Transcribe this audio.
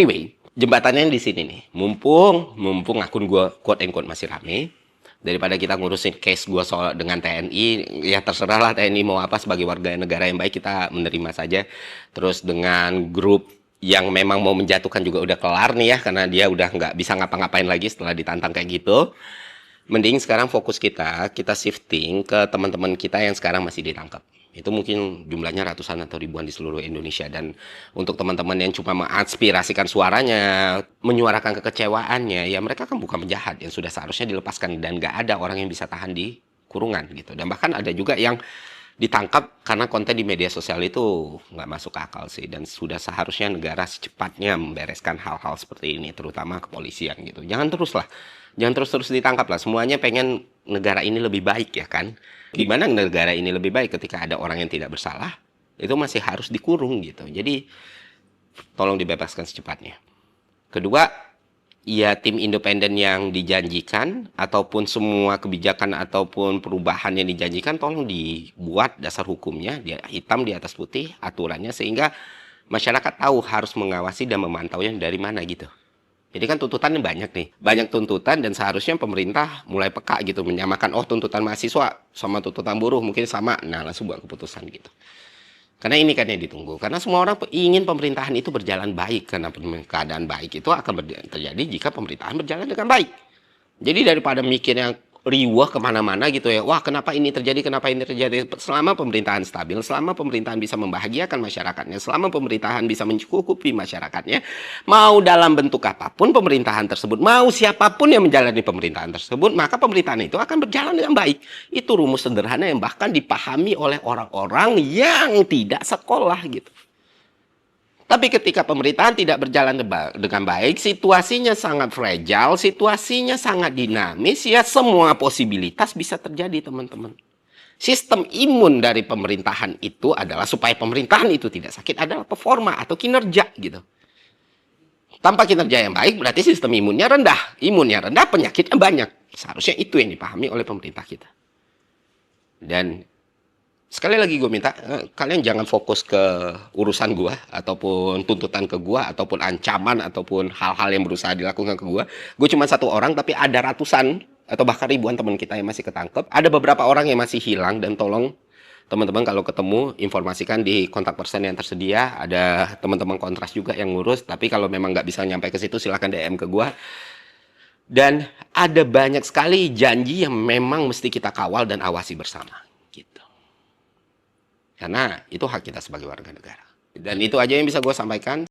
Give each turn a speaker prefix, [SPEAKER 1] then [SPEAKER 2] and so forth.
[SPEAKER 1] Anyway, jembatannya di sini nih. Mumpung akun gue quote and quote masih rame, daripada kita ngurusin case gue soal dengan TNI, ya terserah lah TNI mau apa, sebagai warga negara yang baik kita menerima saja. Terus dengan grup yang memang mau menjatuhkan juga udah kelar nih ya, karena dia udah nggak bisa ngapa-ngapain lagi setelah ditantang kayak gitu. Mending sekarang fokus kita shifting ke teman-teman kita yang sekarang masih ditangkap. Itu mungkin jumlahnya ratusan atau ribuan di seluruh Indonesia. Dan untuk teman-teman yang cuma mengaspirasikan suaranya, menyuarakan kekecewaannya, ya mereka kan bukan penjahat yang sudah seharusnya dilepaskan. Dan nggak ada orang yang bisa tahan di kurungan gitu. Dan bahkan ada juga yang ditangkap karena konten di media sosial itu nggak masuk akal sih. Dan sudah seharusnya negara secepatnya membereskan hal-hal seperti ini, terutama kepolisian gitu. Jangan terus-terus ditangkap lah. Semuanya pengen negara ini lebih baik ya kan. Gimana negara ini lebih baik ketika ada orang yang tidak bersalah, itu masih harus dikurung gitu. Jadi tolong dibebaskan secepatnya. Kedua, ya tim independen yang dijanjikan ataupun semua kebijakan ataupun perubahan yang dijanjikan tolong dibuat dasar hukumnya, dia hitam di atas putih aturannya, sehingga masyarakat tahu harus mengawasi dan memantaunya dari mana gitu. Jadi kan tuntutannya banyak nih, banyak tuntutan, dan seharusnya pemerintah mulai peka gitu, menyamakan, oh tuntutan mahasiswa sama tuntutan buruh mungkin sama, nah langsung buat keputusan gitu. Karena ini kan yang ditunggu, karena semua orang ingin pemerintahan itu berjalan baik, karena keadaan baik itu akan terjadi jika pemerintahan berjalan dengan baik. Jadi daripada mikir yang riwah kemana-mana gitu ya, wah kenapa ini terjadi, selama pemerintahan stabil, selama pemerintahan bisa membahagiakan masyarakatnya, selama pemerintahan bisa mencukupi masyarakatnya, mau dalam bentuk apapun pemerintahan tersebut, mau siapapun yang menjalani pemerintahan tersebut, maka pemerintahan itu akan berjalan dengan baik. Itu rumus sederhana yang bahkan dipahami oleh orang-orang yang tidak sekolah gitu. Tapi ketika pemerintahan tidak berjalan dengan baik, situasinya sangat fragile, situasinya sangat dinamis, ya semua posibilitas bisa terjadi, teman-teman. Sistem imun dari pemerintahan itu adalah supaya pemerintahan itu tidak sakit adalah performa atau kinerja gitu. Tanpa kinerja yang baik berarti sistem imunnya rendah. Imunnya rendah, penyakitnya banyak. Seharusnya itu yang dipahami oleh pemerintah kita. Dan sekali lagi gue minta, kalian jangan fokus ke urusan gue, ataupun tuntutan ke gue, ataupun ancaman, ataupun hal-hal yang berusaha dilakukan ke gue. Gue cuma satu orang, tapi ada ratusan, atau bahkan ribuan teman kita yang masih ketangkep. Ada beberapa orang yang masih hilang, dan tolong teman-teman kalau ketemu, informasikan di kontak person yang tersedia. Ada teman-teman kontras juga yang ngurus, tapi kalau memang nggak bisa nyampe ke situ, silahkan DM ke gue. Dan ada banyak sekali janji yang memang mesti kita kawal dan awasi bersama. Karena itu hak kita sebagai warga negara. Dan itu aja yang bisa gue sampaikan.